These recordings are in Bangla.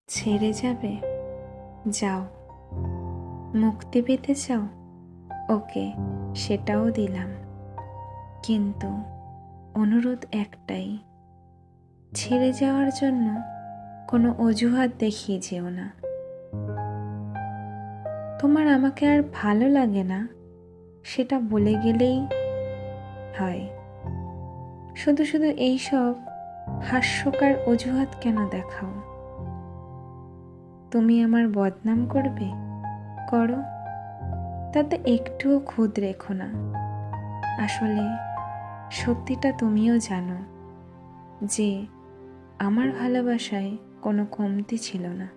ছেড়ে যাবে? যাও। মুক্তি পেতে চাও? ওকে, সেটাও দিলাম। কিন্তু অনুরোধ একটাই, ছেড়ে যাওয়ার জন্য কোনো অজুহাত দেখিয়ে যেও না। তোমার আমাকে আর ভালো লাগে না সেটা বলে গেলেই হয়। শুধু শুধু এইসব হাস্যকর অজুহাত কেন দেখাও? তুমি আমার বদনাম করবে? করো, তাতে একটুও খুঁত রেখো না। আসলে সত্যিটা তুমিও জানো যে আমার ভালোবাসায় কোনো কমতি ছিল না।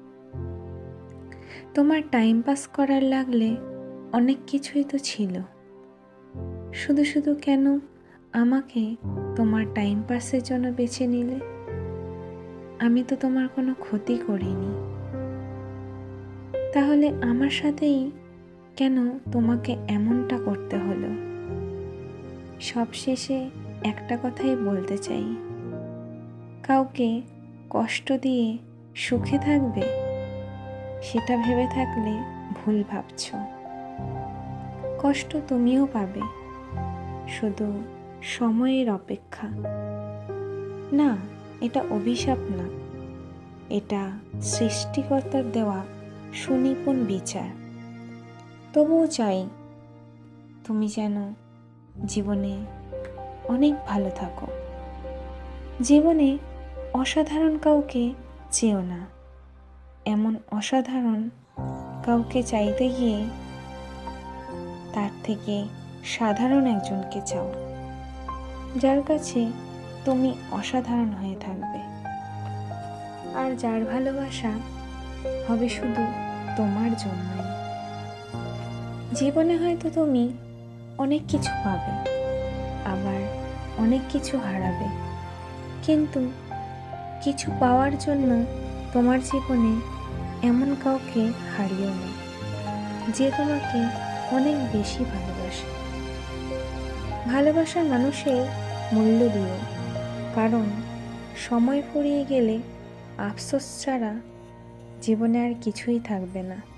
তোমার টাইম পাস করার লাগলে অনেক কিছুই তো ছিল। শুধু শুধু কেন আমাকে তোমার টাইম পাসের জন্য বেছে নিলে? আমি তো তোমার কোনো ক্ষতি করিনি। তাহলে আমার সাথেই কেন তোমাকে এমনটা করতে হলো? সবশেষে একটা কথাই বলতে চাই, কাউকে কষ্ট দিয়ে সুখে থাকবে সেটা ভেবে থাকলে ভুল ভাবছ। কষ্ট তুমিও পাবে, শুধু সময়ের অপেক্ষা। না, এটা অভিশাপ না, এটা সৃষ্টিকর্তার দেওয়া সুনিপুণ বিচার। তবুও চাই তুমি যেন জীবনে অনেক ভালো থাকো। জীবনে অসাধারণ কাউকে চেও না। এমন অসাধারণ কাউকে চাইতে গিয়ে তার থেকে সাধারণ একজনকে চাও, যার কাছে তুমি অসাধারণ হয়ে থাকবে, আর যার ভালোবাসা হবে শুধু তোমার জন্যই। জীবনে হয়তো তুমি অনেক কিছু পাবে, আবার অনেক কিছু হারাবে, কিন্তু কিছু পাওয়ার জন্য তোমার জীবনে এমন কাউকে হারিও না যে তোমাকে অনেক বেশি ভালোবাসে। ভালোবাসার মানুষের মূল্য দিও, কারণ সময় ফুরিয়ে গেলে আফসোস ছাড়া জীবনে আর কিছুই থাকবে না।